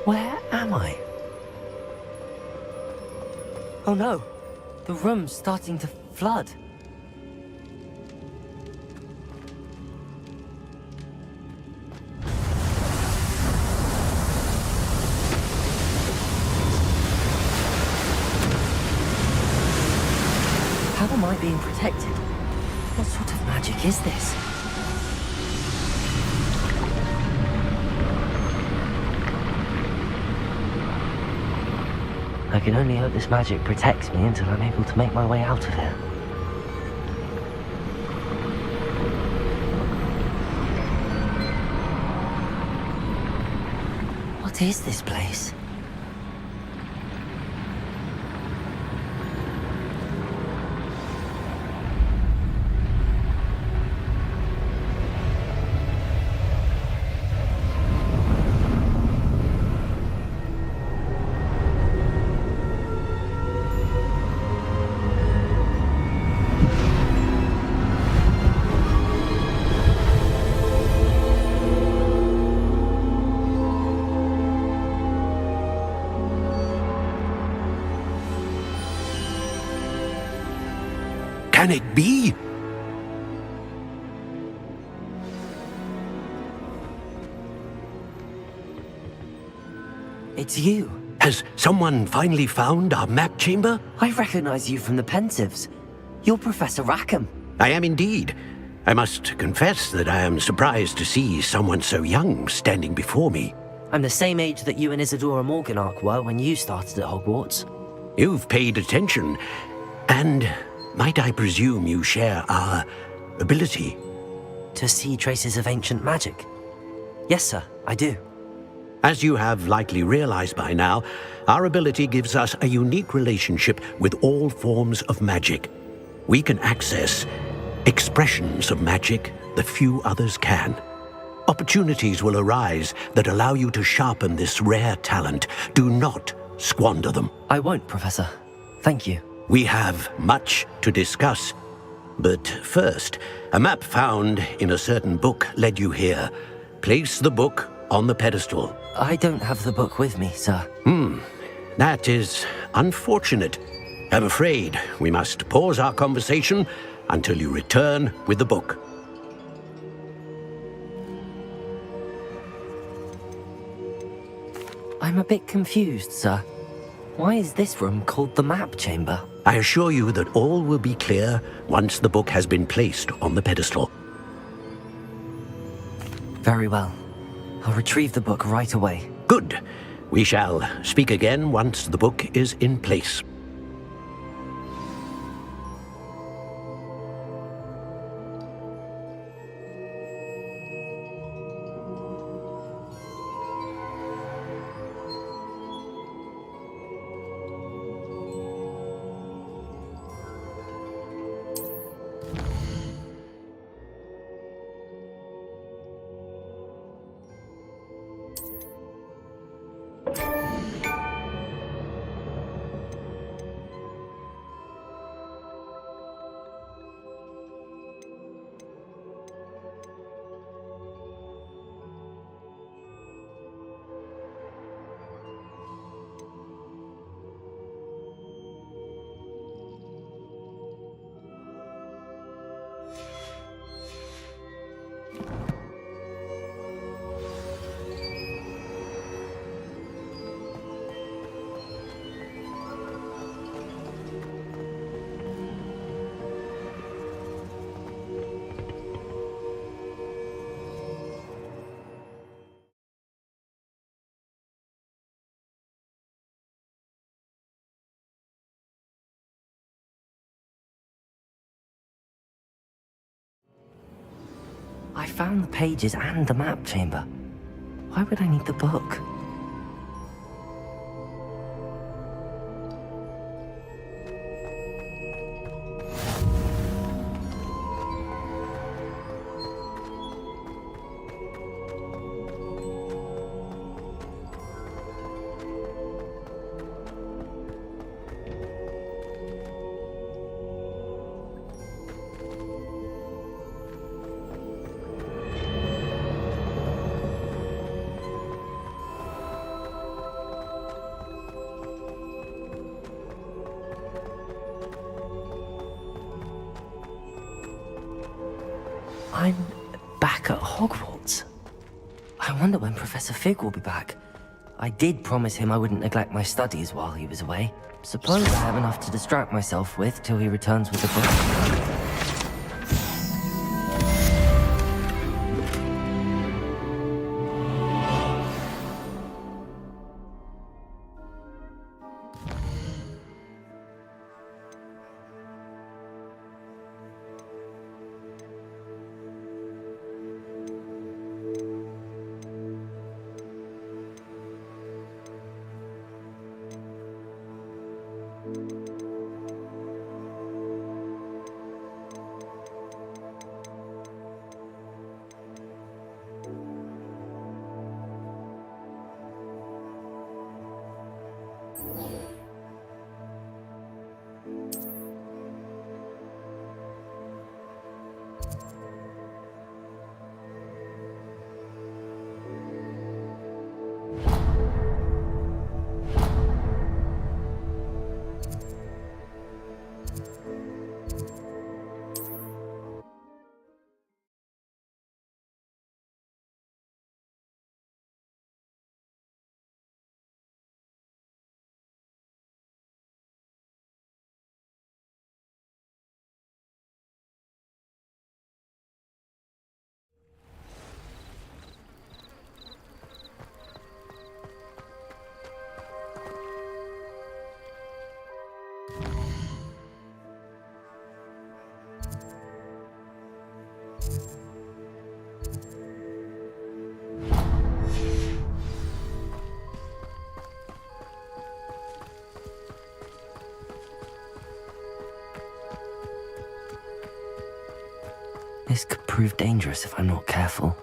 Where am I? Oh no, the room's starting to flood. How am I being protected? What sort of magic is this? I can only hope this magic protects me until I'm able to make my way out of here. What is this place? Can it be? It's you. Has someone finally found our map chamber? I recognize you from the Pensieves. You're Professor Rackham. I am indeed. I must confess that I am surprised to see someone so young standing before me. I'm the same age that you and Isadora Morganach were when you started at Hogwarts. You've paid attention, and might I presume you share our ability? To see traces of ancient magic? Yes, sir, I do. As you have likely realized by now, our ability gives us a unique relationship with all forms of magic. We can access expressions of magic that few others can. Opportunities will arise that allow you to sharpen this rare talent. Do not squander them. I won't, Professor. Thank you. We have much to discuss. But first, a map found in a certain book led you here. Place the book on the pedestal. I don't have the book with me, sir. That is unfortunate. I'm afraid we must pause our conversation until you return with the book. I'm a bit confused, sir. Why is this room called the map chamber? I assure you that all will be clear once the book has been placed on the pedestal. Very well. I'll retrieve the book right away. Good. We shall speak again once the book is in place. I found the pages and the map chamber. Why would I need the book? I'm back at Hogwarts. I wonder when Professor Fig will be back. I did promise him I wouldn't neglect my studies while he was away. Suppose I have enough to distract myself with till he returns with the book. This could prove dangerous if I'm not careful.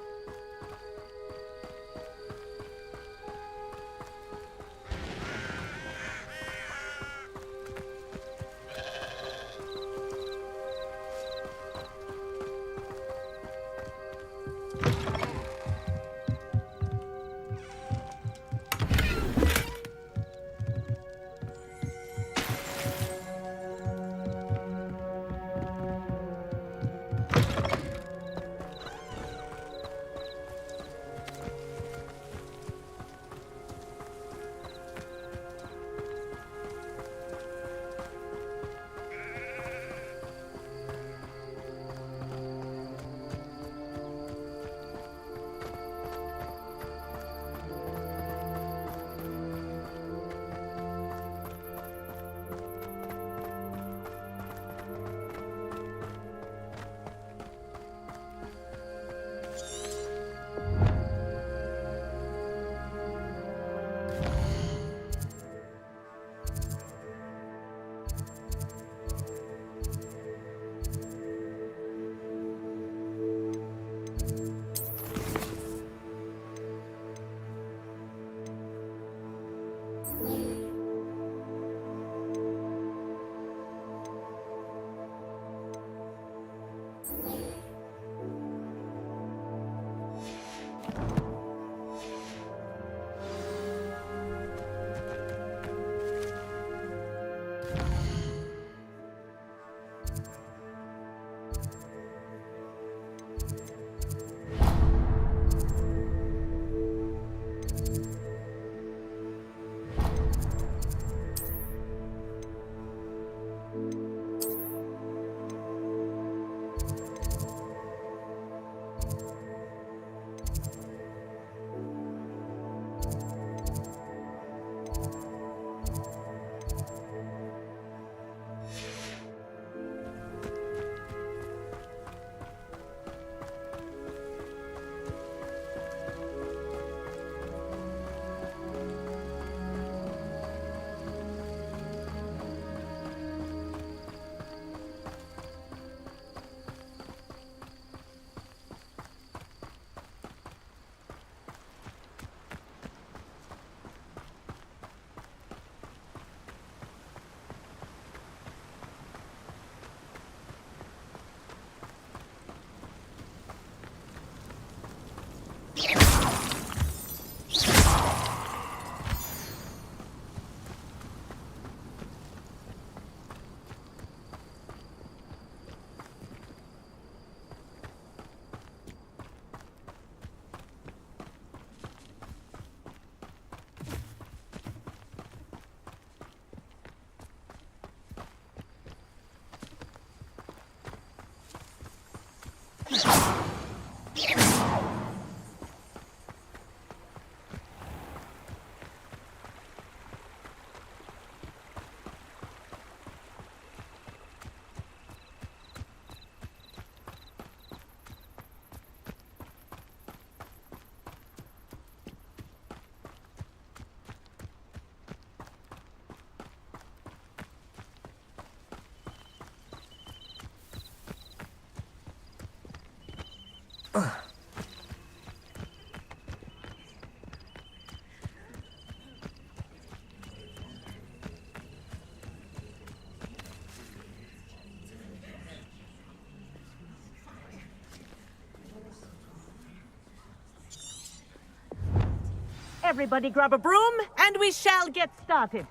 Everybody grab a broom, and we shall get started.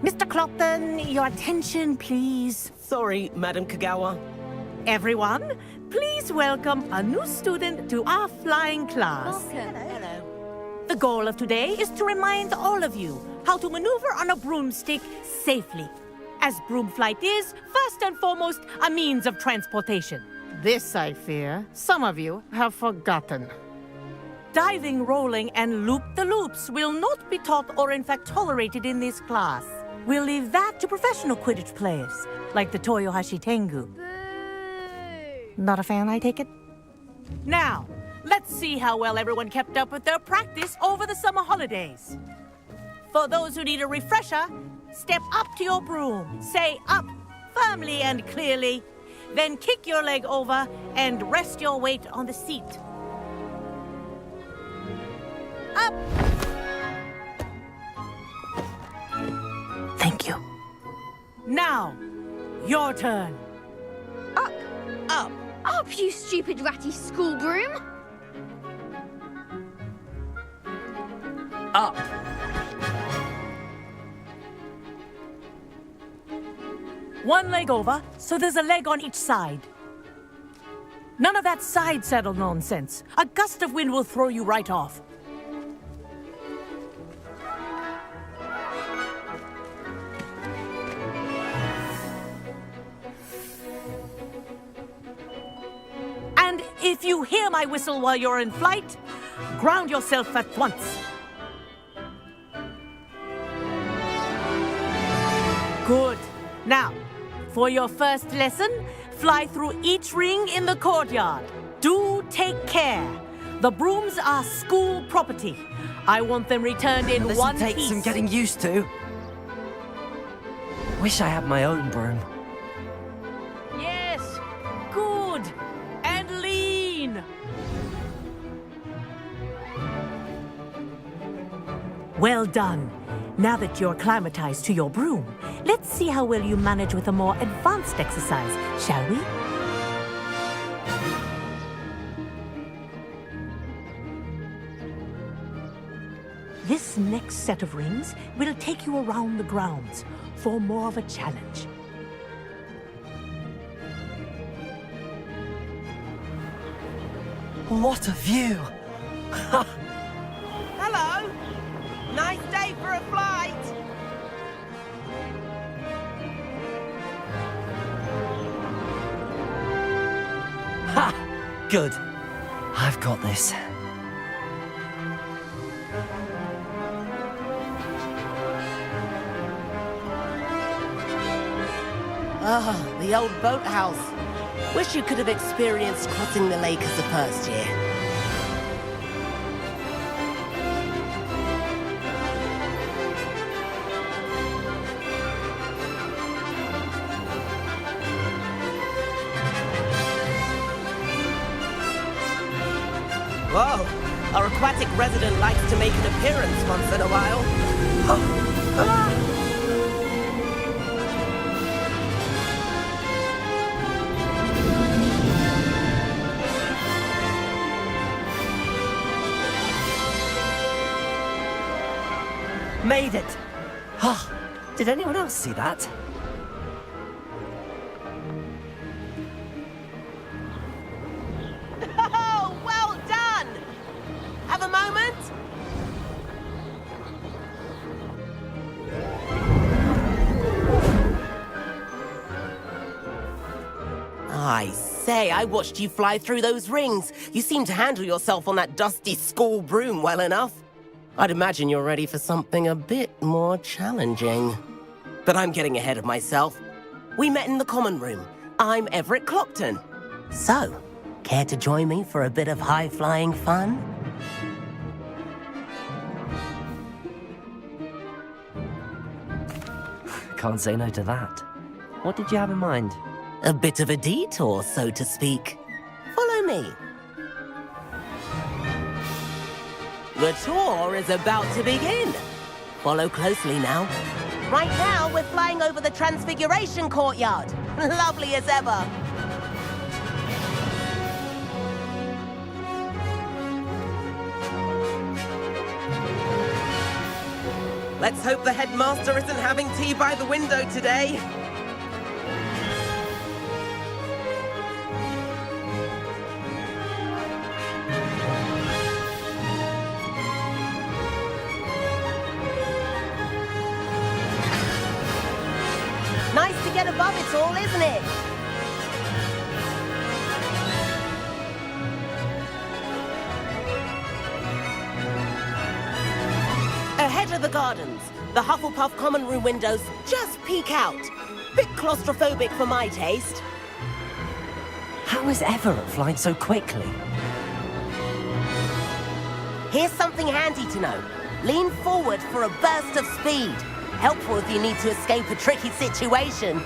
Mr. Clopton, your attention, please. Sorry, Madam Kagawa. Everyone, please welcome a new student to our flying class. Hello. The goal of today is to remind all of you how to maneuver on a broomstick safely, as broom flight is, first and foremost, a means of transportation. This, I fear, some of you have forgotten. Diving, rolling, and loop-the-loops will not be taught or in fact tolerated in this class. We'll leave that to professional Quidditch players, like the Toyohashi Tengu. Not a fan, I take it? Now, let's see how well everyone kept up with their practice over the summer holidays. For those who need a refresher, step up to your broom, say up firmly and clearly, then kick your leg over and rest your weight on the seat. Up! Thank you. Now, your turn. Up, Up. up, you stupid ratty school broom! Up! One leg over, so there's a leg on each side. None of that side saddle nonsense. A gust of wind will throw you right off. And if you hear my whistle while you're in flight, ground yourself at once. Good. Now, for your first lesson, fly through each ring in the courtyard. Do take care. The brooms are school property. I want them returned in This'll one take piece. some getting used to. Wish I had my own broom. Yes. Good. And lean. Well done. Now that you're acclimatized to your broom, let's see how well you manage with a more advanced exercise, shall we? This next set of rings will take you around the grounds for more of a challenge. What a view! Hello. Nice day for a flight. Ha! Good. I've got this. Ah, the old boathouse. Wish you could have experienced crossing the lake as the first year. Whoa, our aquatic resident likes to make an appearance once in a while. Made it! Oh, did anyone else see that? Oh, well done! Have a moment? I say, I watched you fly through those rings. You seem to handle yourself on that dusty school broom well enough. I'd imagine you're ready for something a bit more challenging. But I'm getting ahead of myself. We met in the common room. I'm Everett Clopton. So, care to join me for a bit of high-flying fun? Can't say no to that. What did you have in mind? A bit of a detour, so to speak. Follow me. The tour is about to begin. Follow closely now. Right now, we're flying over the Transfiguration Courtyard. Lovely as ever. Let's hope the headmaster isn't having tea by the window today. Nice to get above it all, isn't it? Ahead of the gardens, the Hufflepuff common room windows just peek out. Bit claustrophobic for my taste. How is Everett flying so quickly? Here's something handy to know. Lean forward for a burst of speed. Helpful if you need to escape a tricky situation.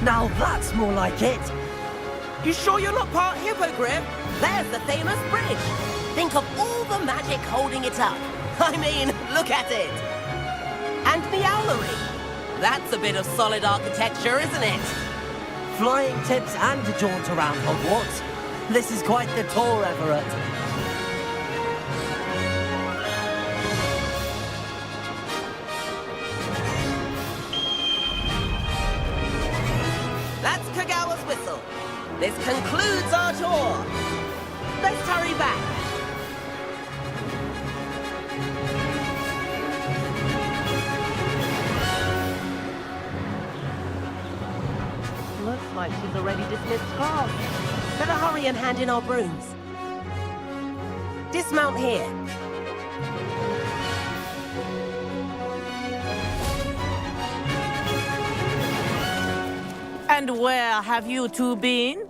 Now that's more like it. You sure you're not part hippogriff? There's the famous bridge. Think of all the magic holding it up. I mean, look at it. And Meowlery. That's a bit of solid architecture, isn't it? Flying tips and a jaunt around Hogwarts. This is quite the tour, Everett. That's Kagawa's whistle. This concludes our tour. Let's hurry back. Looks like she's already dismissed class. Better hurry and hand in our brooms. Dismount here. And where have you two been?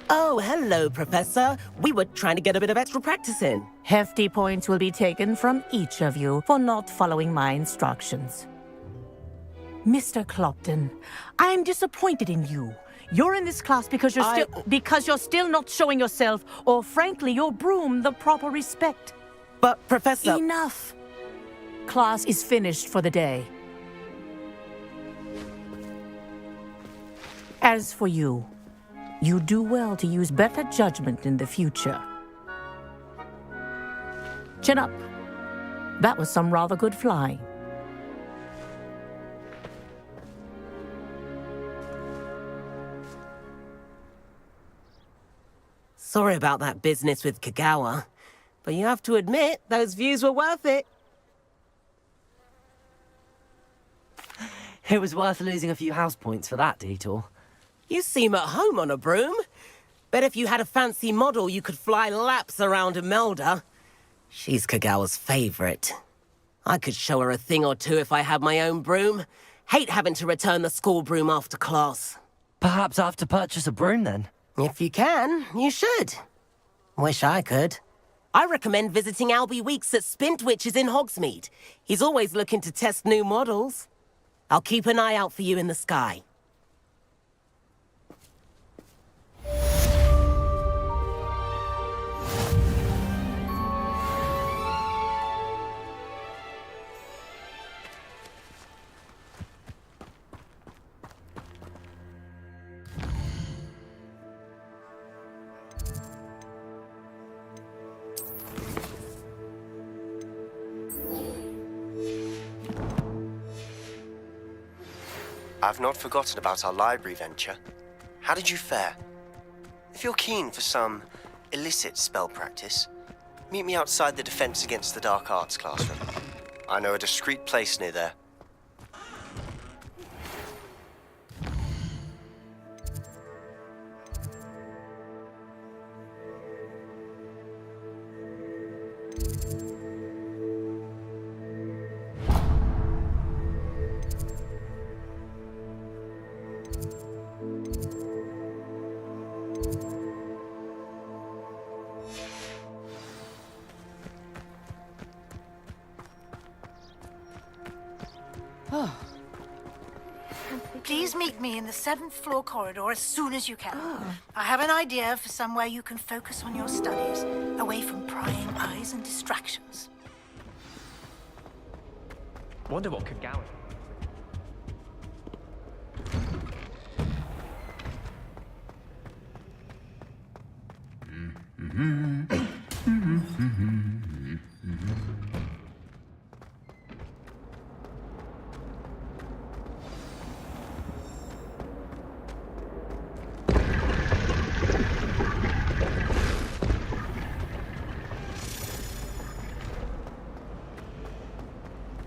Oh, hello, Professor. We were trying to get a bit of extra practice in. Hefty points will be taken from each of you for not following my instructions. Mr. Clopton, I'm disappointed in you. You're in this class because you're still not showing yourself, or frankly, your broom the proper respect. But, Professor... Enough. Class is finished for the day. As for you, you do well to use better judgment in the future. Chin up. That was some rather good flying. Sorry about that business with Kagawa, but you have to admit, those views were worth it. It was worth losing a few house points for that detour. You seem at home on a broom. Bet if you had a fancy model, you could fly laps around Imelda. She's Kagawa's favorite. I could show her a thing or two if I had my own broom. Hate having to return the school broom after class. Perhaps I have to purchase a broom then. If you can, you should. Wish I could. I recommend visiting Albie Weeks at Spintwitches in Hogsmeade. He's always looking to test new models. I'll keep an eye out for you in the sky. I've not forgotten about our library venture. How did you fare? If you're keen for some illicit spell practice, meet me outside the Defense Against the Dark Arts classroom. I know a discreet place near there. Please meet me in the 7th floor corridor as soon as you can. I have an idea for somewhere you can focus on your studies, away from prying eyes and distractions. Wonder what could Gowan.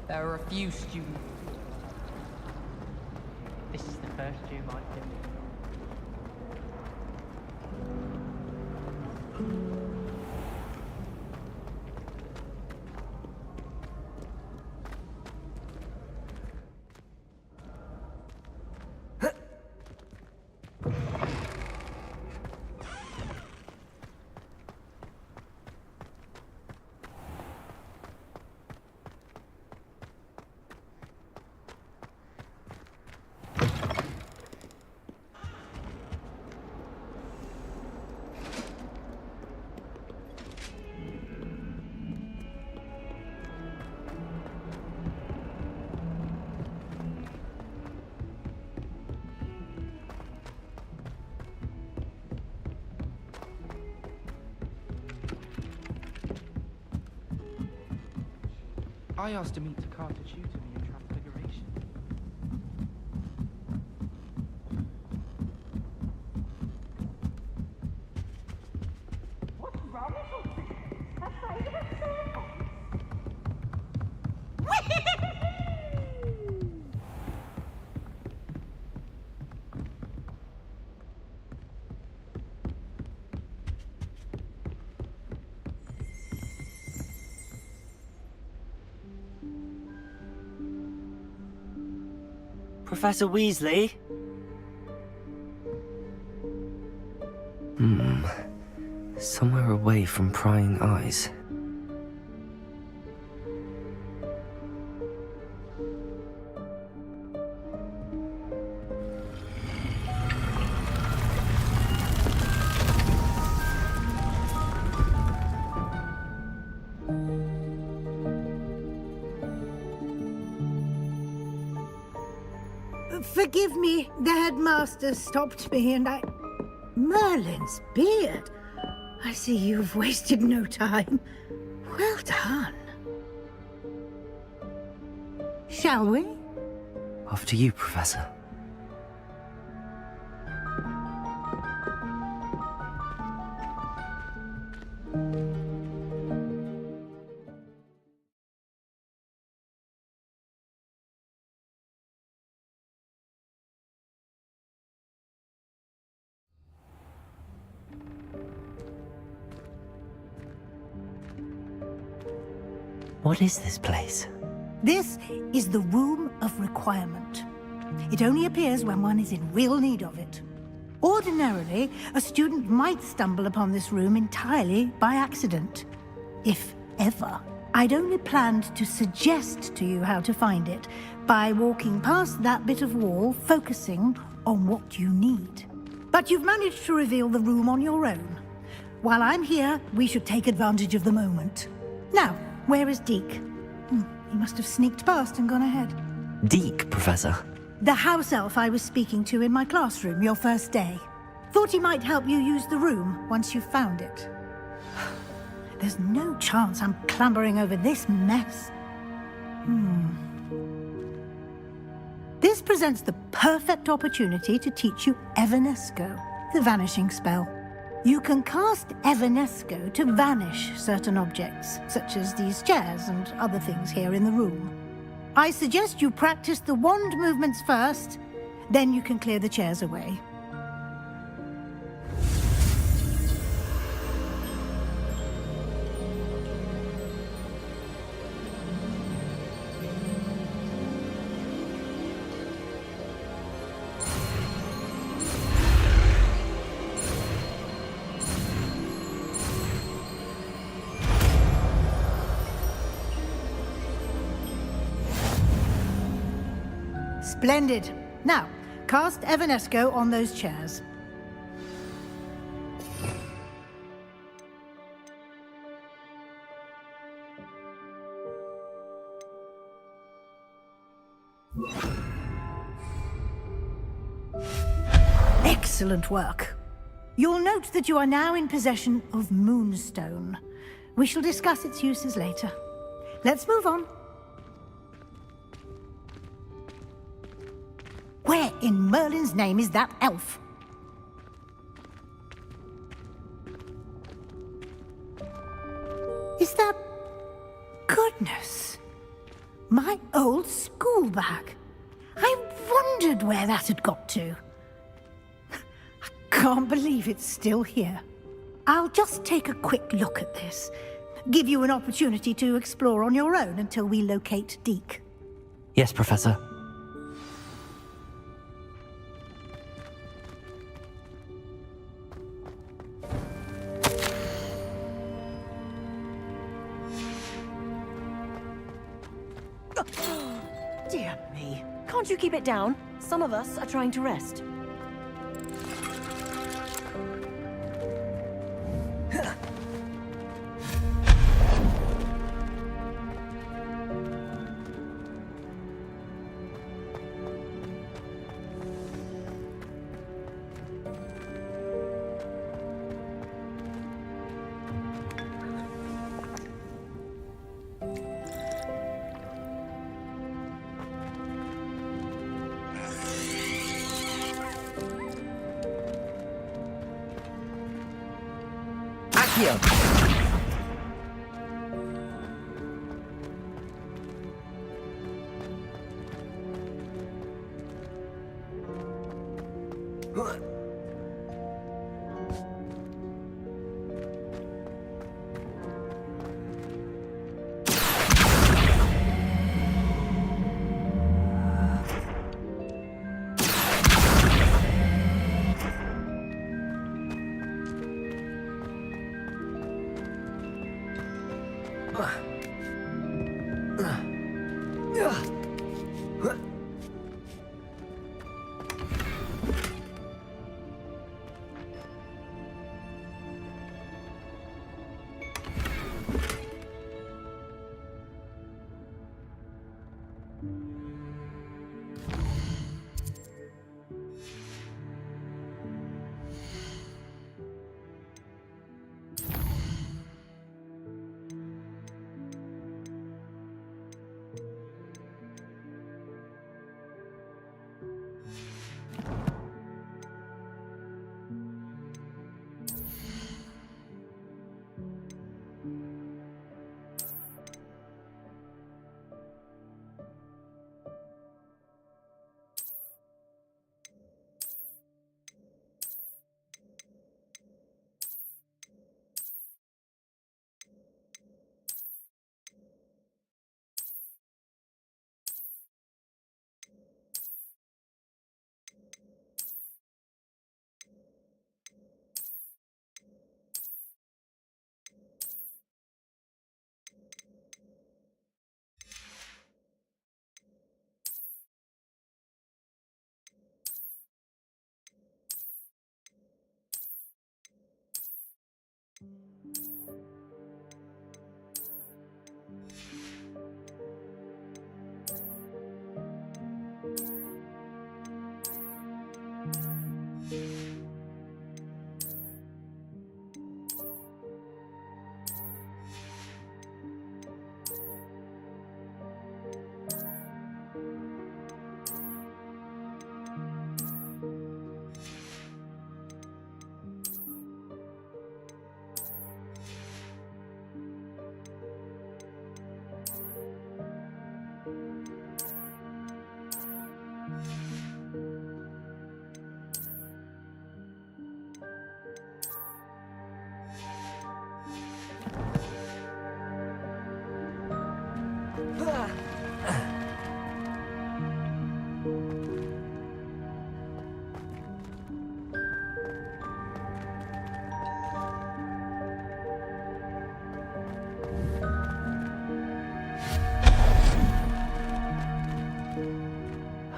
There are a few students. This is the first year I did. I asked him to carve to tutor me in Transfiguration. What's wrong with you? Afraid of a Professor Weasley? Somewhere away from prying eyes. Forgive me, the headmaster stopped me and I... Merlin's beard. I see you've wasted no time. Well done. Shall we? After you, Professor. What is this place? This is the Room of Requirement. It only appears when one is in real need of it. Ordinarily, a student might stumble upon this room entirely by accident. If ever. I'd only planned to suggest to you how to find it by walking past that bit of wall, focusing on what you need. But you've managed to reveal the room on your own. While I'm here, we should take advantage of the moment. Now, where is Deke? He must have sneaked past and gone ahead. Deke, Professor. The house elf I was speaking to in my classroom your first day. Thought he might help you use the room once you've found it. There's no chance I'm clambering over this mess. This presents the perfect opportunity to teach you Evanesco, the vanishing spell. You can cast Evanesco to vanish certain objects, such as these chairs and other things here in the room. I suggest you practice the wand movements first, then you can clear the chairs away. Splendid. Now, cast Evanesco on those chairs. Excellent work. You'll note that you are now in possession of Moonstone. We shall discuss its uses later. Let's move on. Where in Merlin's name is that elf? Is that... Goodness! My old school bag. I wondered where that had got to. I can't believe it's still here. I'll just take a quick look at this. Give you an opportunity to explore on your own until we locate Deke. Yes, Professor. Dear me. Can't you keep it down? Some of us are trying to rest. Accio!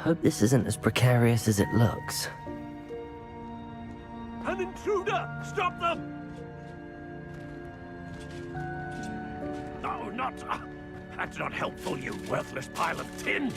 hope this isn't as precarious as it looks. An intruder! Stop them! No, not... that's not helpful, you worthless pile of tin!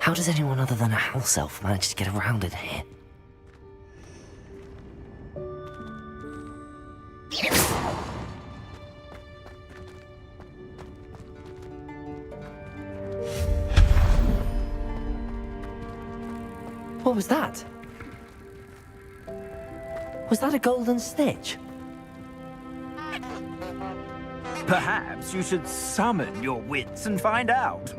How does anyone other than a house elf manage to get around in here? What was that? Was that a golden snitch? Perhaps you should summon your wits and find out.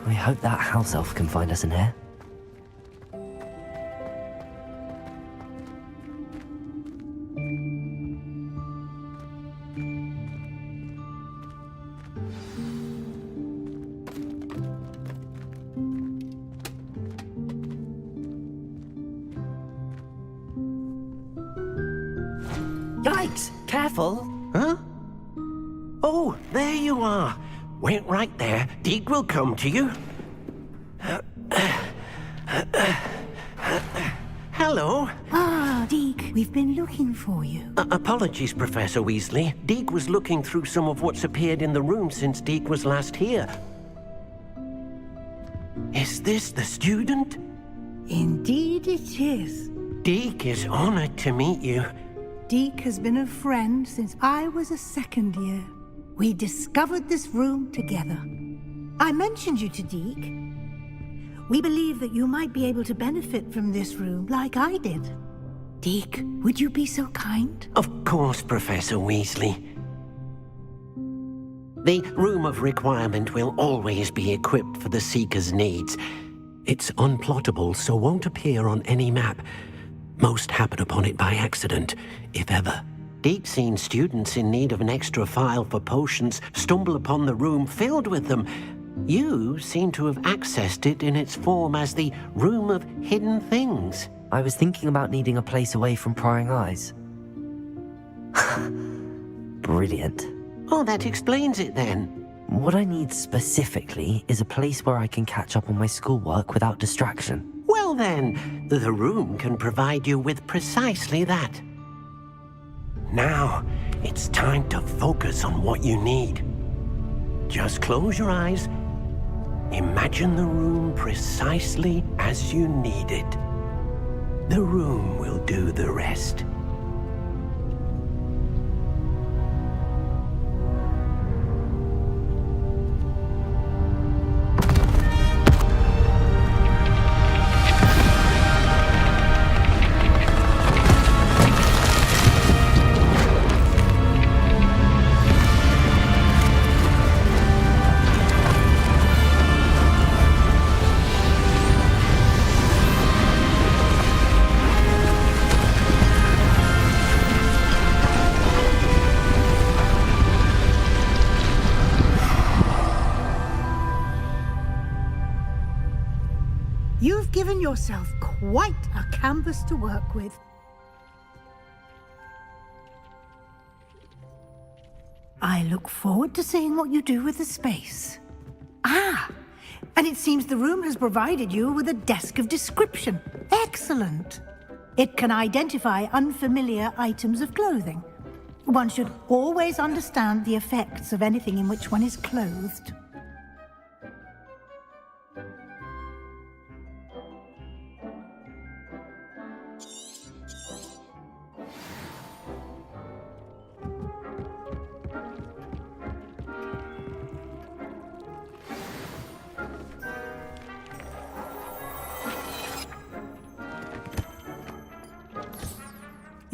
We hope that house elf can find us in here. Yikes! Careful! Huh? Oh, there you are. Wait right there. Deke will come to you. Hello. Ah, Deke, we've been looking for you. Apologies, Professor Weasley. Deke was looking through some of what's appeared in the room since Deke was last here. Is this the student? Indeed it is. Deke is honored to meet you. Deke has been a friend since I was a second year. We discovered this room together. I mentioned you to Deke. We believe that you might be able to benefit from this room like I did. Deke, would you be so kind? Of course, Professor Weasley. The Room of Requirement will always be equipped for the Seeker's needs. It's unplottable, so won't appear on any map. Most happen upon it by accident, if ever. Deke's seen students in need of an extra file for potions stumble upon the room filled with them. You seem to have accessed it in its form as the Room of Hidden Things. I was thinking about needing a place away from prying eyes. Brilliant. Oh, that explains it then. What I need specifically is a place where I can catch up on my schoolwork without distraction. Well then, the room can provide you with precisely that. Now, it's time to focus on what you need. Just close your eyes. Imagine the room precisely as you need it. The room will do the rest. You've given yourself quite a canvas to work with. I look forward to seeing what you do with the space. Ah, and it seems the room has provided you with a desk of description. Excellent. It can identify unfamiliar items of clothing. One should always understand the effects of anything in which one is clothed.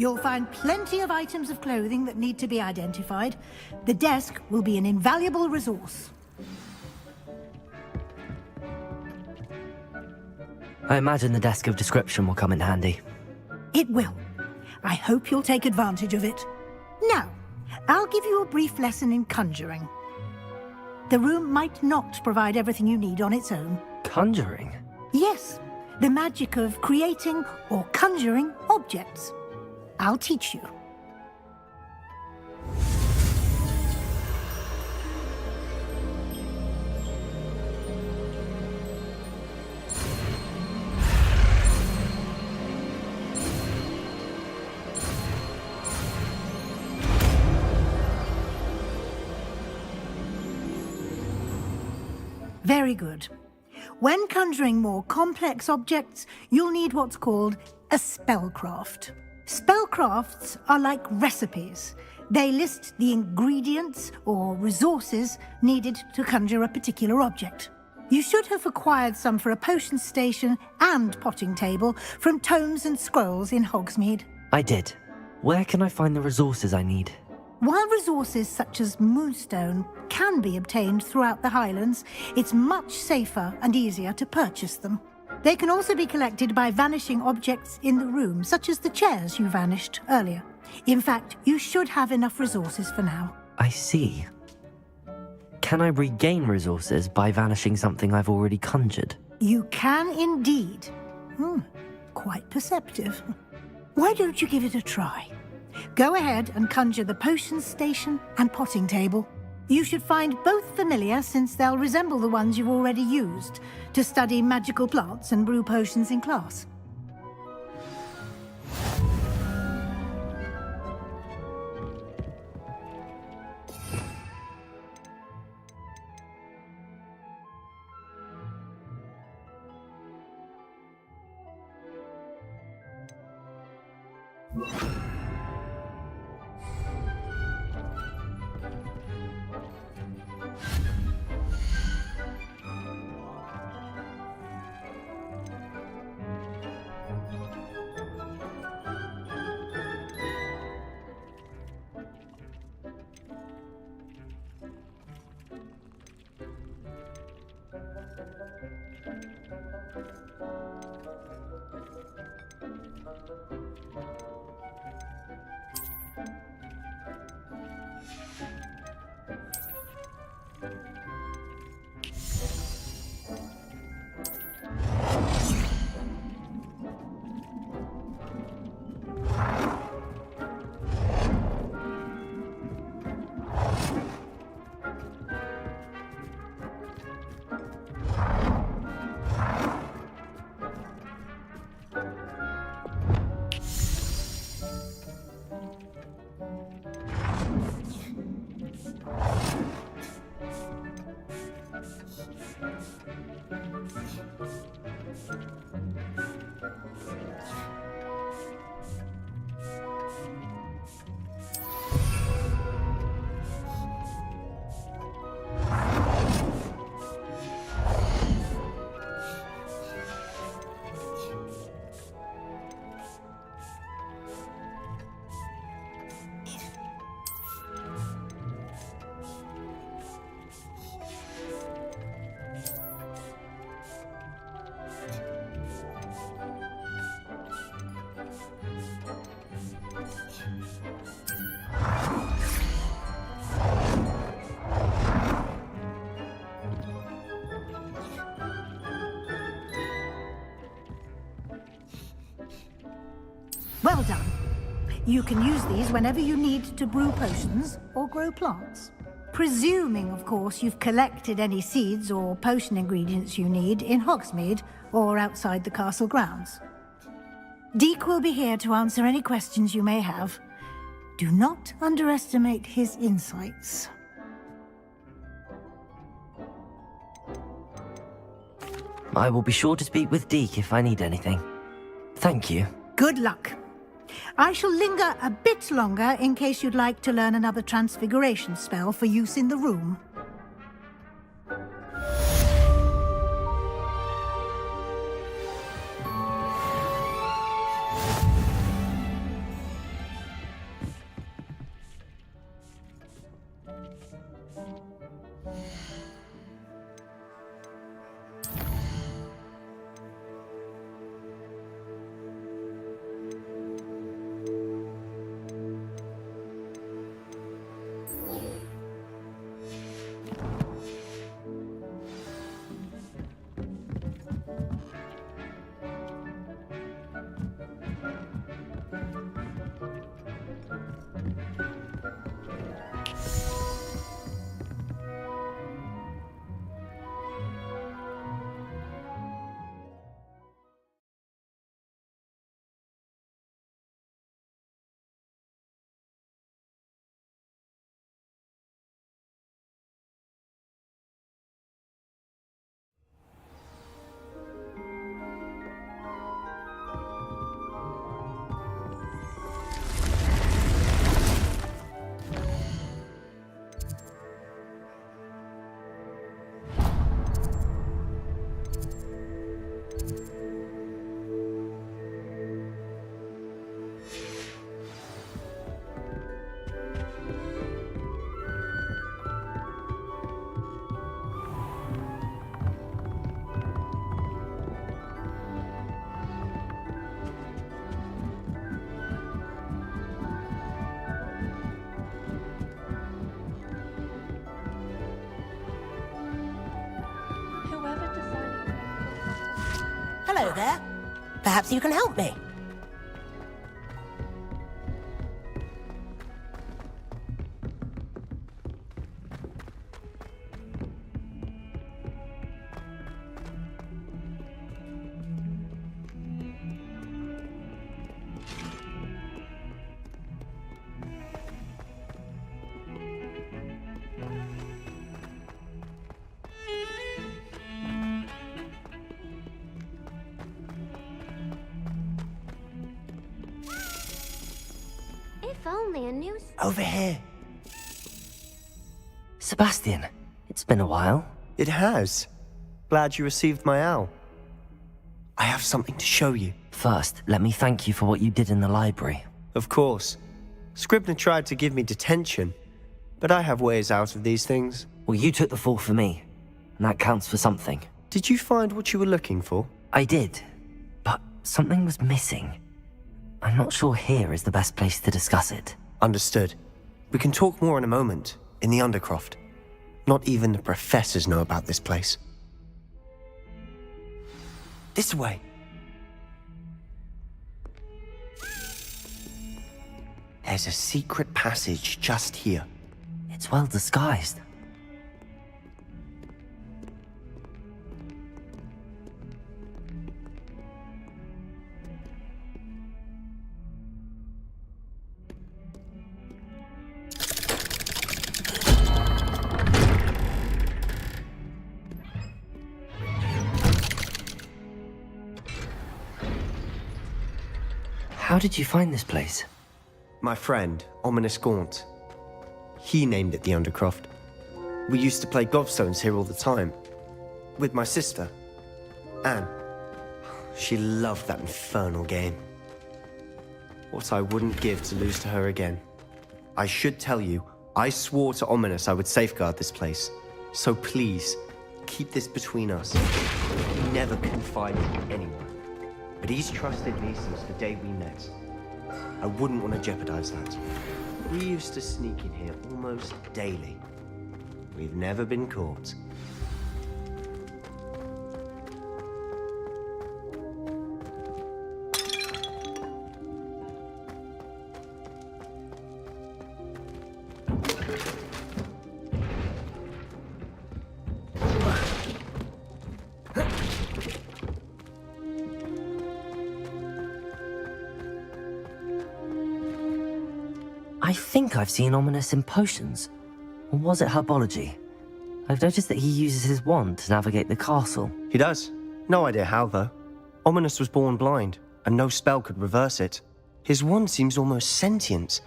You'll find plenty of items of clothing that need to be identified. The desk will be an invaluable resource. I imagine the desk of description will come in handy. It will. I hope you'll take advantage of it. Now, I'll give you a brief lesson in conjuring. The room might not provide everything you need on its own. Conjuring? Yes, the magic of creating or conjuring objects. I'll teach you. Very good. When conjuring more complex objects, you'll need what's called a spellcraft. Spellcrafts are like recipes. They list the ingredients or resources needed to conjure a particular object. You should have acquired some for a potion station and potting table from tomes and scrolls in Hogsmeade. I did. Where can I find the resources I need? While resources such as moonstone can be obtained throughout the Highlands, it's much safer and easier to purchase them. They can also be collected by vanishing objects in the room, such as the chairs you vanished earlier. In fact, you should have enough resources for now. I see. Can I regain resources by vanishing something I've already conjured? You can indeed. Quite perceptive. Why don't you give it a try? Go ahead and conjure the potion station and potting table. You should find both familiar, since they'll resemble the ones you've already used to study magical plants and brew potions in class. Well done. You can use these whenever you need to brew potions or grow plants. Presuming, of course, you've collected any seeds or potion ingredients you need in Hogsmeade or outside the castle grounds. Deek will be here to answer any questions you may have. Do not underestimate his insights. I will be sure to speak with Deek if I need anything. Thank you. Good luck. I shall linger a bit longer in case you'd like to learn another transfiguration spell for use in the room. Hello there. Perhaps you can help me. If only a new... Over here. Sebastian, it's been a while. It has. Glad you received my owl. I have something to show you. First, let me thank you for what you did in the library. Of course. Scribner tried to give me detention, but I have ways out of these things. Well, you took the fall for me, and that counts for something. Did you find what you were looking for? I did, but something was missing. I'm not sure here is the best place to discuss it. Understood. We can talk more in a moment, in the Undercroft. Not even the professors know about this place. This way. There's a secret passage just here. It's well disguised. How did you find this place? My friend, Ominous Gaunt. He named it the Undercroft. We used to play gobstones here all the time. With my sister, Anne. She loved that infernal game. What I wouldn't give to lose to her again. I should tell you, I swore to Ominous I would safeguard this place. So please, keep this between us. Never confide in anyone. But he's trusted me since the day we met. I wouldn't want to jeopardize that. We used to sneak in here almost daily. We've never been caught. I think I've seen Ominous in potions. Or was it herbology? I've noticed that he uses his wand to navigate the castle. He does. No idea how, though. Ominous was born blind, and no spell could reverse it. His wand seems almost sentient.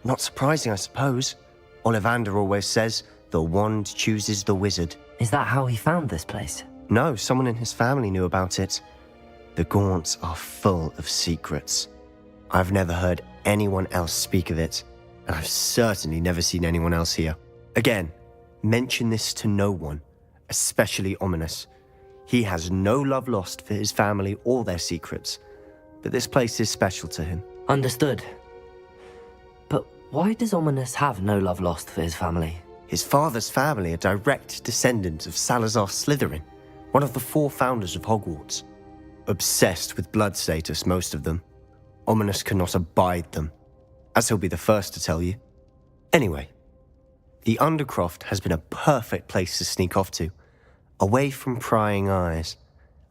Not surprising, I suppose. Ollivander always says, the wand chooses the wizard. Is that how he found this place? No, someone in his family knew about it. The Gaunts are full of secrets. I've never heard anyone else speak of it, and I've certainly never seen anyone else here. Again, mention this to no one, especially Ominous. He has no love lost for his family or their secrets, but this place is special to him. Understood. But why does Ominous have no love lost for his family? His father's family are direct descendants of Salazar Slytherin, one of the 4 founders of Hogwarts. Obsessed with blood status, most of them. Ominous cannot abide them, as he'll be the first to tell you. Anyway, the Undercroft has been a perfect place to sneak off to, away from prying eyes,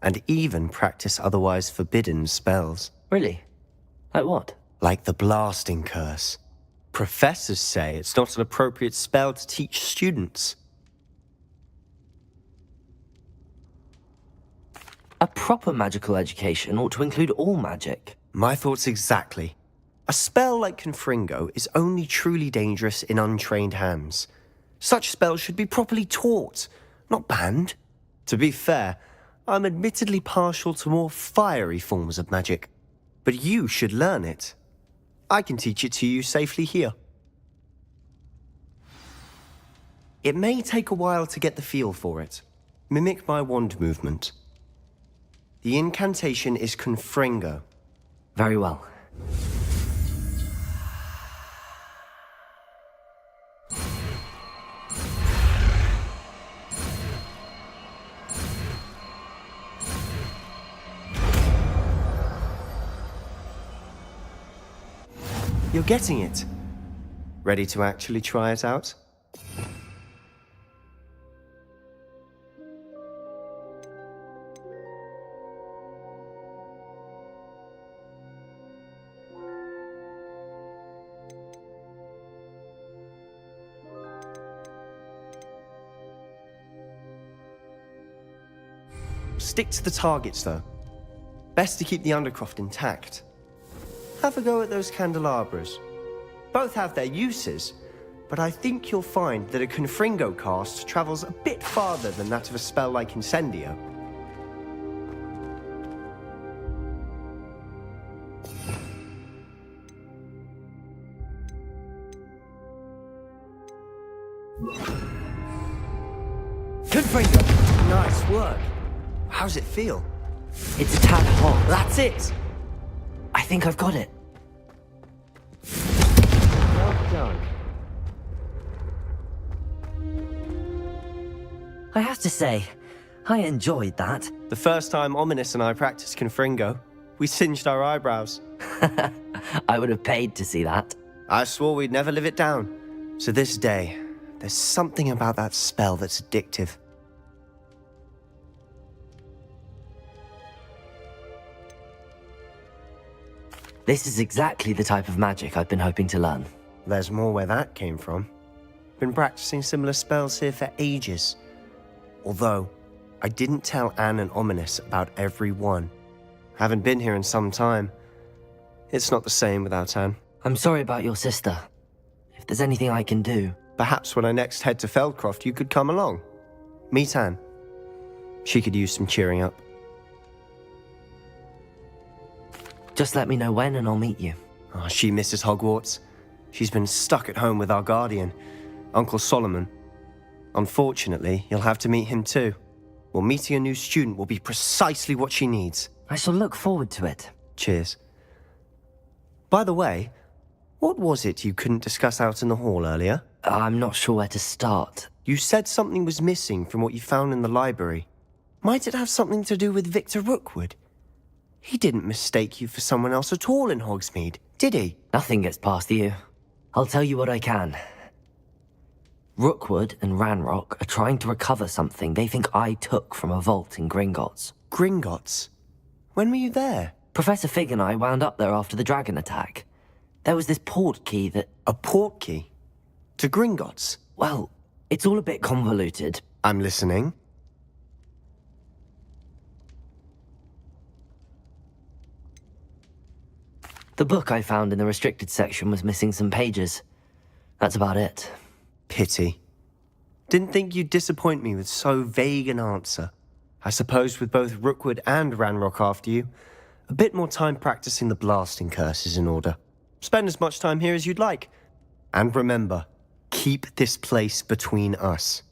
and even practice otherwise forbidden spells. Really? Like what? Like the blasting curse. Professors say it's not an appropriate spell to teach students. A proper magical education ought to include all magic. My thoughts exactly. A spell like Confringo is only truly dangerous in untrained hands. Such spells should be properly taught, not banned. To be fair, I'm admittedly partial to more fiery forms of magic, but you should learn it. I can teach it to you safely here. It may take a while to get the feel for it. Mimic my wand movement. The incantation is Confringo. Very well. You're getting it. Ready to actually try it out? Stick to the targets, though. Best to keep the Undercroft intact. Have a go at those candelabras. Both have their uses, but I think you'll find that a Confringo cast travels a bit farther than that of a spell like Incendio. Confringo! Nice work. How's it feel? It's a tad hot. That's it! I think I've got it. Well done. I have to say, I enjoyed that. The first time Ominous and I practiced Confringo, we singed our eyebrows. I would have paid to see that. I swore we'd never live it down. So this day, there's something about that spell that's addictive. This is exactly the type of magic I've been hoping to learn. There's more where that came from. Been practicing similar spells here for ages. Although, I didn't tell Anne and Ominous about every one. Haven't been here in some time. It's not the same without Anne. I'm sorry about your sister. If there's anything I can do... Perhaps when I next head to Feldcroft, you could come along. Meet Anne. She could use some cheering up. Just let me know when and I'll meet you. Oh, she misses Hogwarts. She's been stuck at home with our guardian, Uncle Solomon. Unfortunately, you'll have to meet him too. Well, meeting a new student will be precisely what she needs. I shall look forward to it. Cheers. By the way, what was it you couldn't discuss out in the hall earlier? I'm not sure where to start. You said something was missing from what you found in the library. Might it have something to do with Victor Rookwood? He didn't mistake you for someone else at all in Hogsmeade, did he? Nothing gets past you. I'll tell you what I can. Rookwood and Ranrock are trying to recover something they think I took from a vault in Gringotts. Gringotts? When were you there? Professor Fig and I wound up there after the dragon attack. There was this port key that... A port key? To Gringotts? Well, it's all a bit convoluted. I'm listening. The book I found in the restricted section was missing some pages. That's about it. Pity. Didn't think you'd disappoint me with so vague an answer. I suppose with both Rookwood and Ranrock after you, a bit more time practicing the blasting curse is in order. Spend as much time here as you'd like. And remember, Keep this place between us.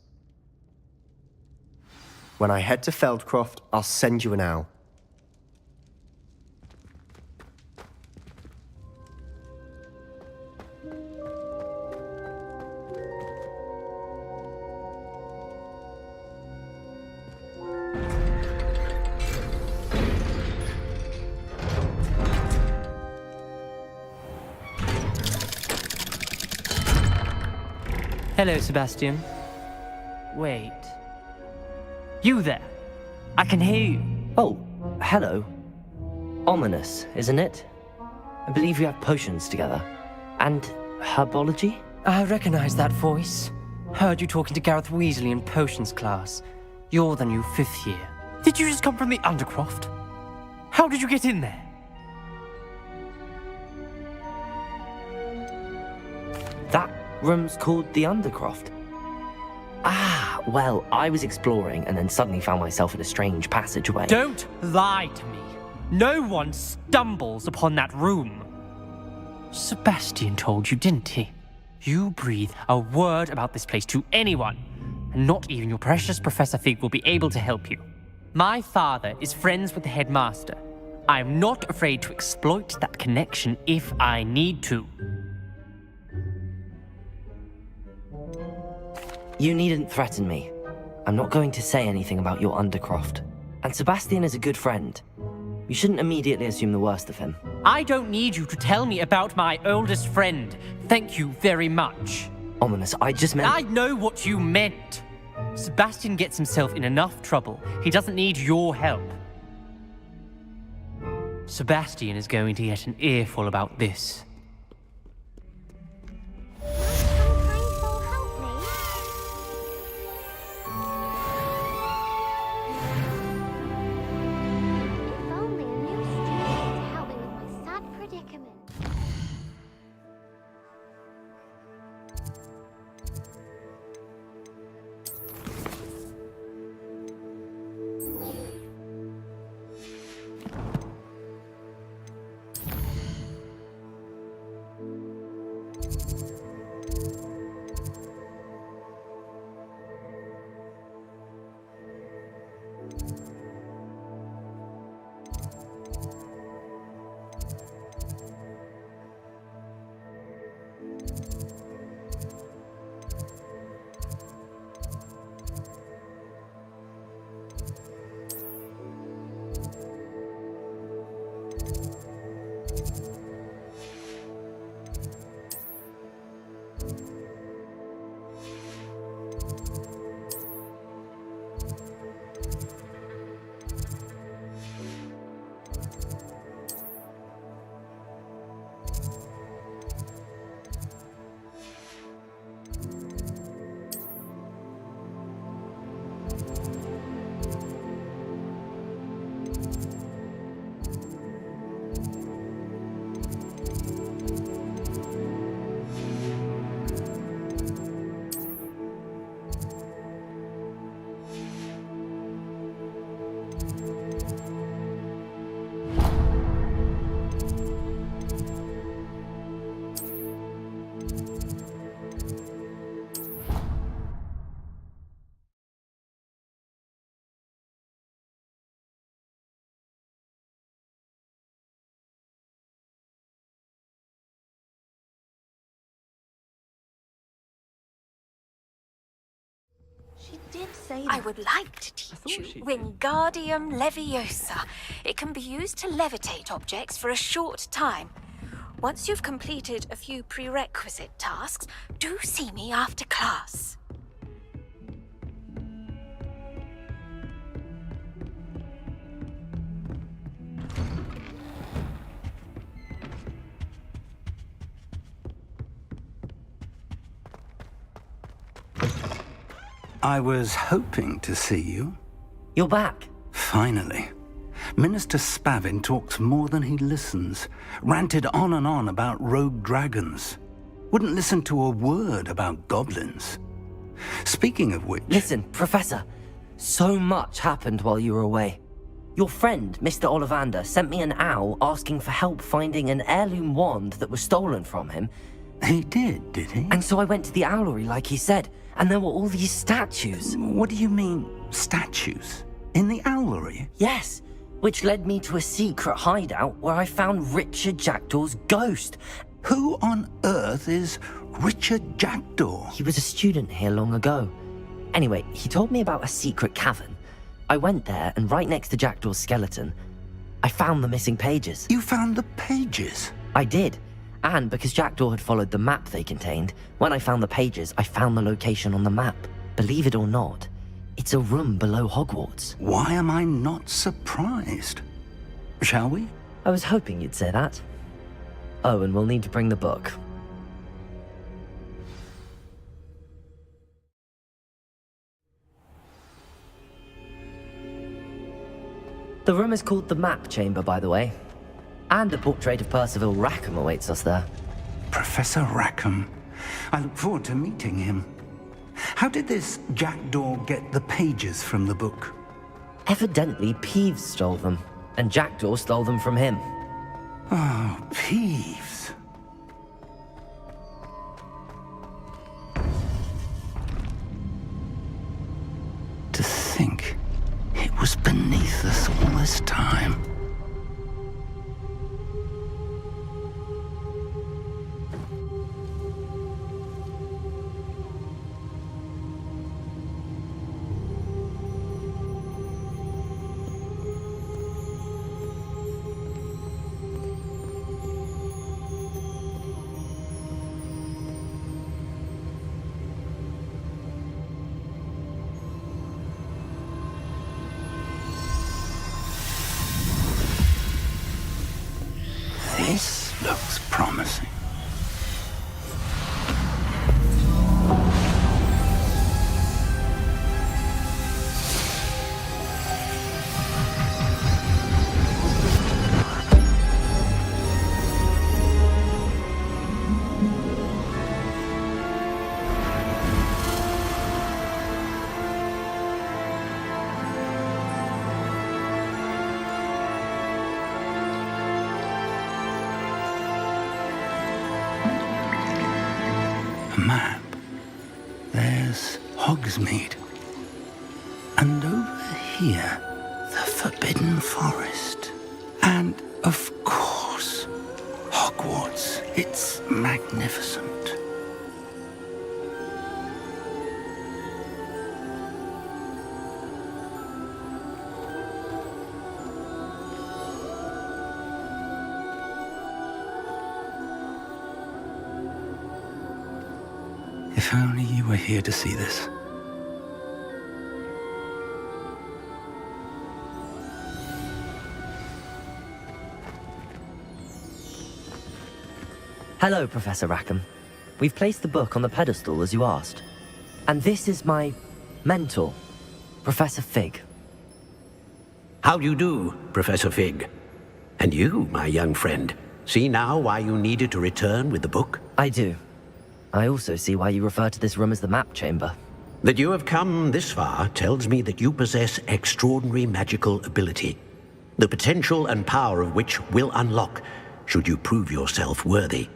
When I head to Feldcroft, I'll send you an owl. Hello, Sebastian. Wait. You there? I can hear you. Oh, hello. Ominous, isn't it? I believe we have potions together. And herbology? I recognize that voice. Heard you talking to Gareth Weasley in potions class. You're the new 5th year. Did you just come from the Undercroft? How did you get in there? That room's called the Undercroft. Ah, well, I was exploring and then suddenly found myself in a strange passageway. Don't lie to me. No one stumbles upon that room. Sebastian told you, didn't he? You breathe a word about this place to anyone, and not even your precious Professor Fig will be able to help you. My father is friends with the headmaster. I am not afraid to exploit that connection if I need to. You needn't threaten me. I'm not going to say anything about your Undercroft. And Sebastian is a good friend. You shouldn't immediately assume the worst of him. I don't need you to tell me about my oldest friend. Thank you very much. Ominous, I just meant... I know what you meant. Sebastian gets himself in enough trouble. He doesn't need your help. Sebastian is going to get an earful about this. She did say that. I would like to teach you Wingardium Leviosa. It can be used to levitate objects for a short time. Once you've completed a few prerequisite tasks, do see me after class. I was hoping to see you. You're back. Finally. Minister Spavin talks more than he listens. Ranted on and on about rogue dragons. Wouldn't listen to a word about goblins. Speaking of which... Listen, Professor. So much happened while you were away. Your friend, Mr. Ollivander, sent me an owl asking for help finding an heirloom wand that was stolen from him. He did he? And so I went to the owlery like he said, and there were all these statues. What do you mean, statues? In the owlery? Yes, which led me to a secret hideout where I found Richard Jackdaw's ghost. Who on earth is Richard Jackdaw? He was a student here long ago. Anyway, he told me about a secret cavern. I went there, and right next to Jackdaw's skeleton, I found the missing pages. You found the pages? I did. And because Jackdaw had followed the map they contained, when I found the pages, I found the location on the map. Believe it or not, it's a room below Hogwarts. Why am I not surprised? Shall we? I was hoping you'd say that. Oh, and we'll need to bring the book. The room is called the Map Chamber, by the way. And a portrait of Percival Rackham awaits us there. Professor Rackham. I look forward to meeting him. How did this Jackdaw get the pages from the book? Evidently, Peeves stole them, and Jackdaw stole them from him. Oh, Peeves. To think it was beneath us all this time. This looks promising. A map. There's Hogsmeade. And over here, the Forbidden Forest. And, of course, Hogwarts. It's magnificent. If only you were here to see this. Hello, Professor Rackham. We've placed the book on the pedestal as you asked. And this is my mentor, Professor Fig. How do you do, Professor Fig? And you, my young friend, see now why you needed to return with the book? I do. I also see why you refer to this room as the Map Chamber. That you have come this far tells me that you possess extraordinary magical ability, the potential and power of which will unlock should you prove yourself worthy.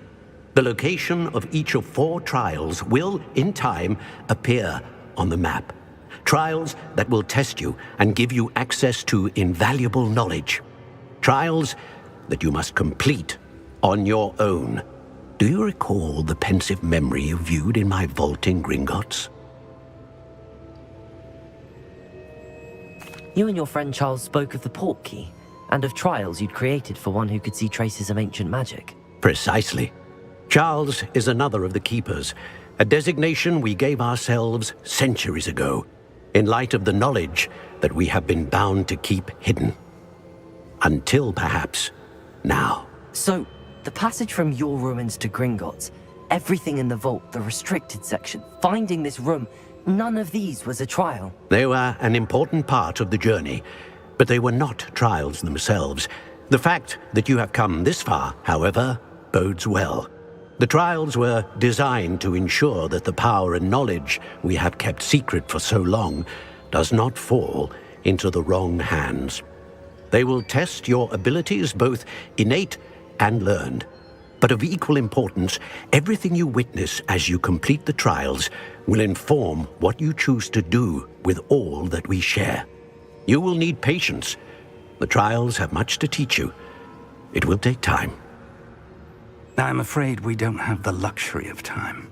The location of each of 4 trials will, in time, appear on the map. Trials that will test you and give you access to invaluable knowledge. Trials that you must complete on your own. Do you recall the pensive memory you viewed in my vault in Gringotts? You and your friend Charles spoke of the Portkey, and of trials you'd created for one who could see traces of ancient magic. Precisely. Charles is another of the Keepers, a designation we gave ourselves centuries ago, in light of the knowledge that we have been bound to keep hidden. Until, perhaps, now. So, the passage from your ruins to Gringotts, everything in the vault, the restricted section, finding this room, none of these was a trial. They were an important part of the journey, but they were not trials themselves. The fact that you have come this far, however, bodes well. The trials were designed to ensure that the power and knowledge we have kept secret for so long does not fall into the wrong hands. They will test your abilities, both innate and learned. But of equal importance, everything you witness as you complete the trials will inform what you choose to do with all that we share. You will need patience. The trials have much to teach you. It will take time. I'm afraid we don't have the luxury of time.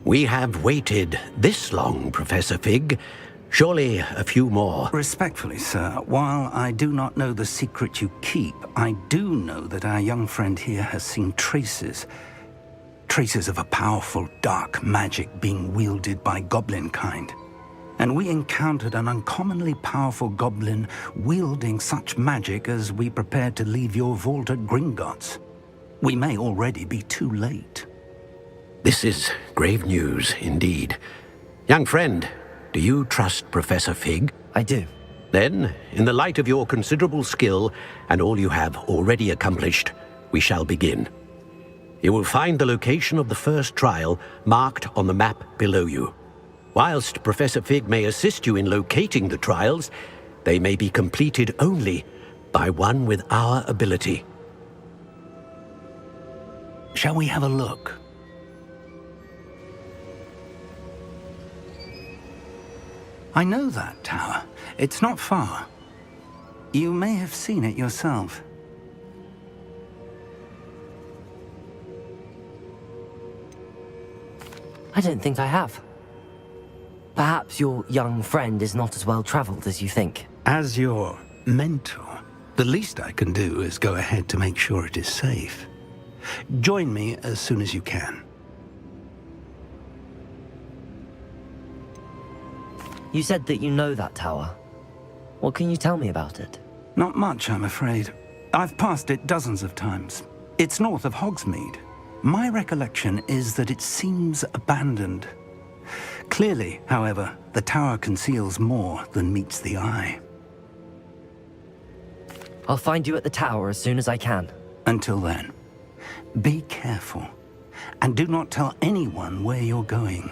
We have waited this long, Professor Fig. Surely a few more. Respectfully, sir, while I do not know the secret you keep, I do know that our young friend here has seen traces of a powerful dark magic being wielded by goblin kind. And we encountered an uncommonly powerful goblin wielding such magic as we prepared to leave your vault at Gringotts. We may already be too late. This is grave news indeed. Young friend, do you trust Professor Fig? I do. Then, in the light of your considerable skill and all you have already accomplished, we shall begin. You will find the location of the first trial marked on the map below you. Whilst Professor Fig may assist you in locating the trials, they may be completed only by one with our ability. Shall we have a look? I know that tower. It's not far. You may have seen it yourself. I don't think I have. Perhaps your young friend is not as well traveled as you think. As your mentor, the least I can do is go ahead to make sure it is safe. Join me as soon as you can. You said that you know that tower. What can you tell me about it? Not much, I'm afraid. I've passed it dozens of times. It's north of Hogsmeade. My recollection is that it seems abandoned. Clearly, however, the tower conceals more than meets the eye. I'll find you at the tower as soon as I can. Until then, be careful, and do not tell anyone where you're going.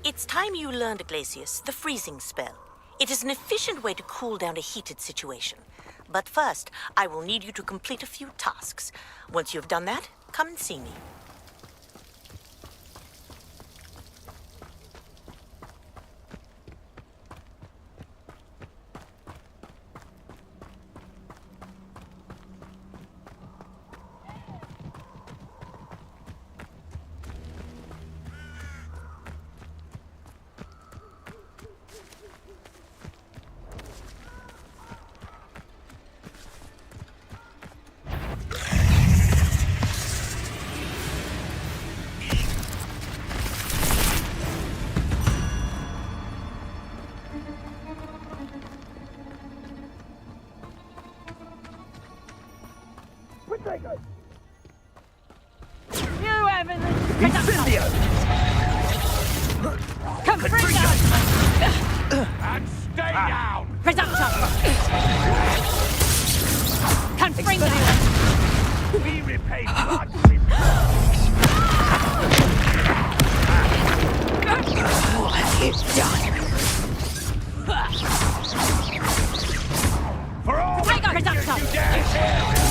It's time you learned, Glacius, the freezing spell. It is an efficient way to cool down a heated situation. But first, I will need you to complete a few tasks. Once you've done that, come and see me. You heavens! Incendio! Confringo! And stay down! Reducto! Confringo! We repay blood. What have you done? For all the creatures you dare kill!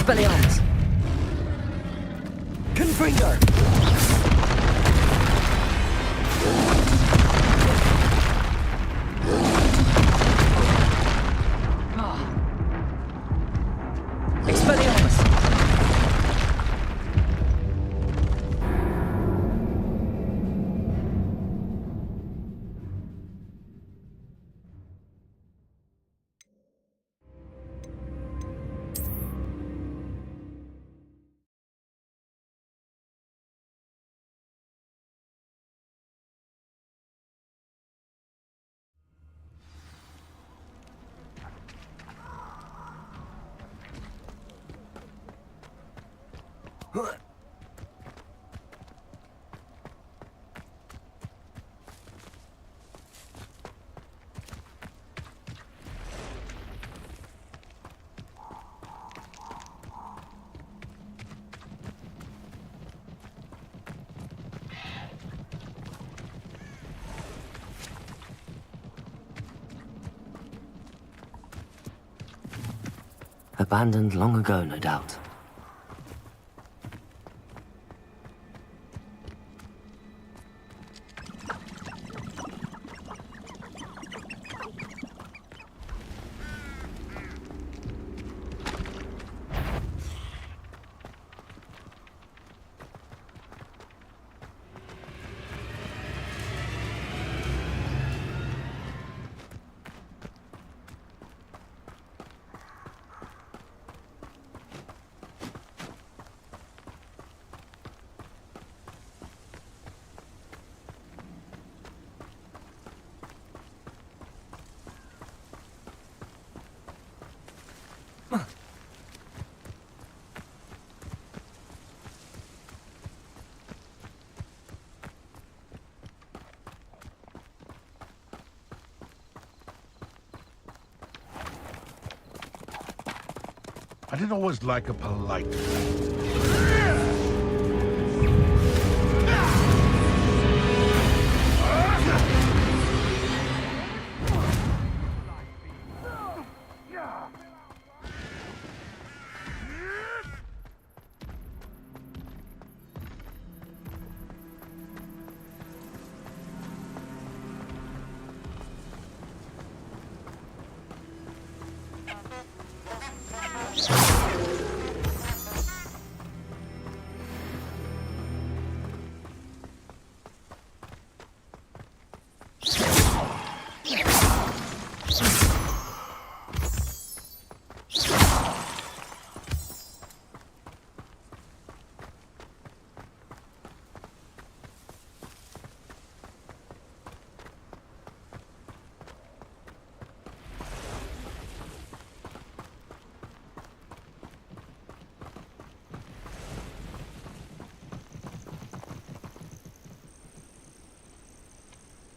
Expelliarmus! Confringo! Expelliarmus! Abandoned long ago, no doubt. I didn't always like a polite.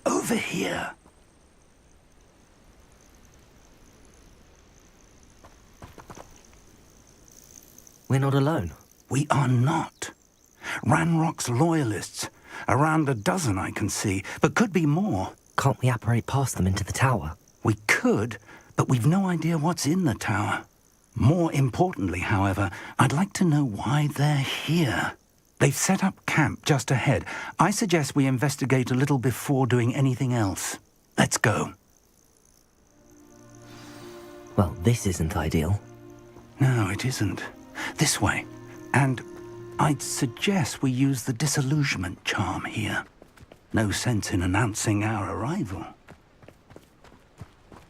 Over here. We're not alone. We are not. Ranrock's loyalists. Around a dozen I can see, but could be more. Can't we apparate past them into the tower? We could, but we've no idea what's in the tower. More importantly, however, I'd like to know why they're here. They've set up camp just ahead. I suggest we investigate a little before doing anything else. Let's go. Well, this isn't ideal. No, it isn't. This way. And I'd suggest we use the disillusionment charm here. No sense in announcing our arrival.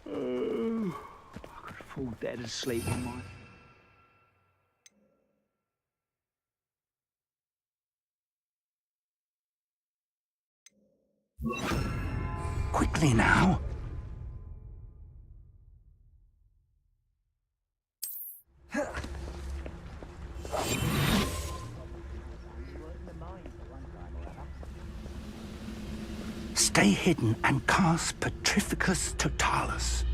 I could fall dead asleep on my... Quickly now. Stay hidden and cast Petrificus Totalis.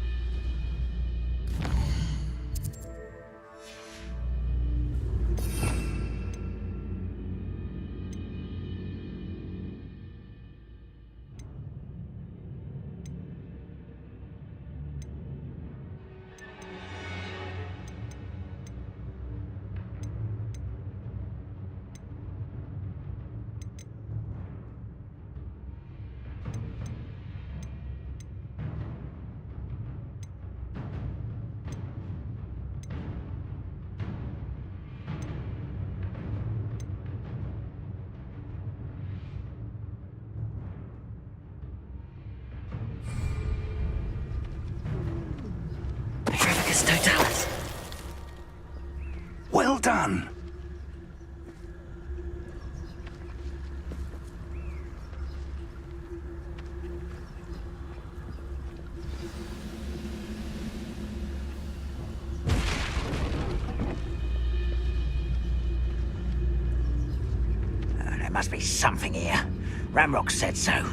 Yes, Totalis. Well done. There must be something here. Ramrock said so.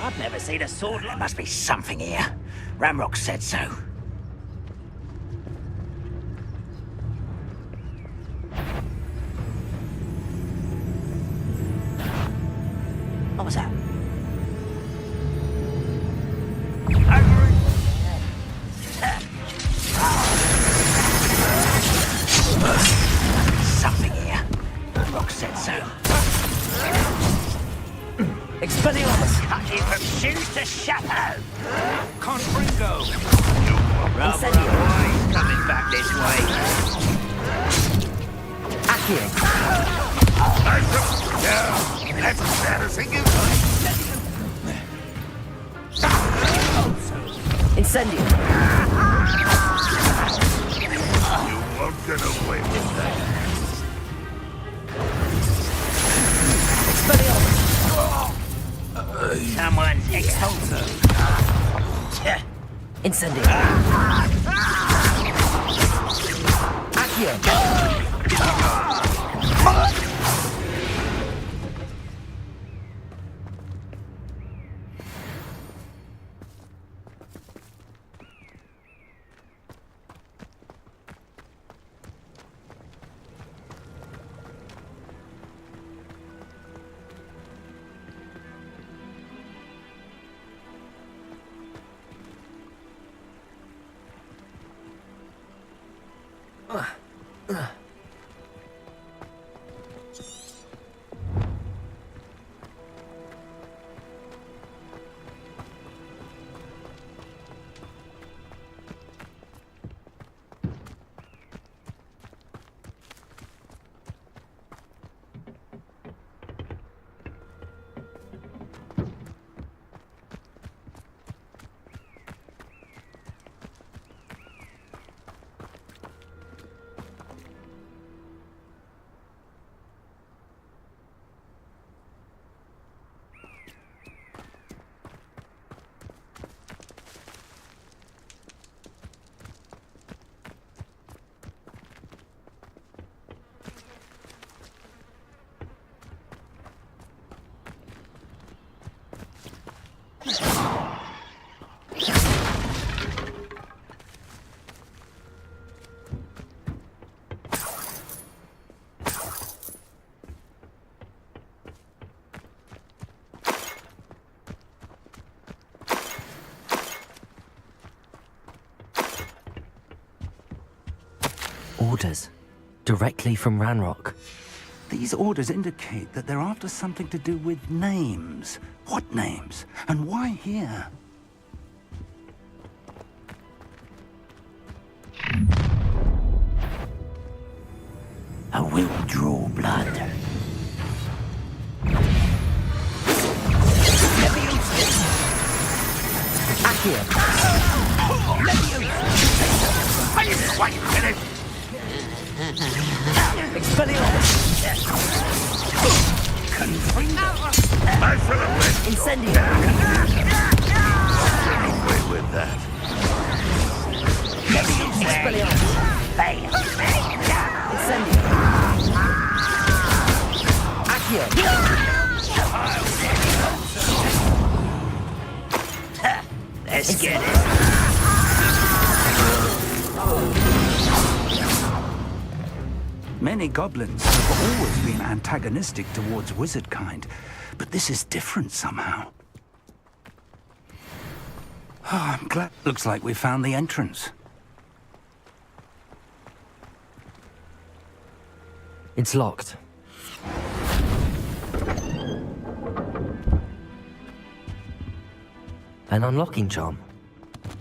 I've never seen a sword. There must be something here. Ramrock said so. What was that? Something here. Ramrock said so. Expelliarmus! Cut you from shoes to chapeau. Confringo. Rather wise coming back this way. Accio! That's embarrassing. Incendio! You won't get away with that. Expelliarmus! Someone's exalted. Incendio! Accio! Orders. Directly from Ranrock. These orders indicate that they're after something to do with names. What names? And why here? I will draw blood. Accio! Expelliarmus! Incendio! Get away with that. Expelliarmus! Incendio! Accio! Let's get it. Many goblins have always been antagonistic towards wizard kind, but this is different somehow. Oh, I'm glad. Looks like we found the entrance. It's locked. An unlocking charm.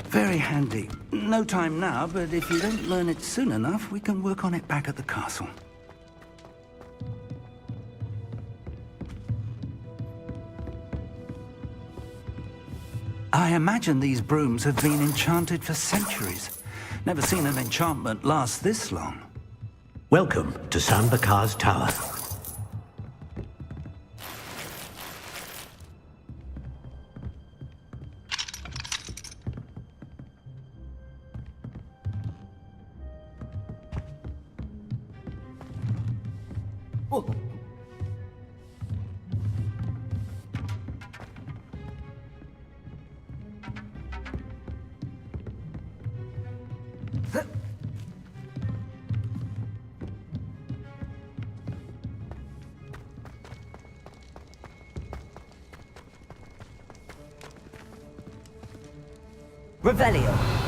Very handy. No time now, but if you don't learn it soon enough, we can work on it back at the castle. I imagine these brooms have been enchanted for centuries. Never seen an enchantment last this long. Welcome to San Bakar's Tower. Revelio.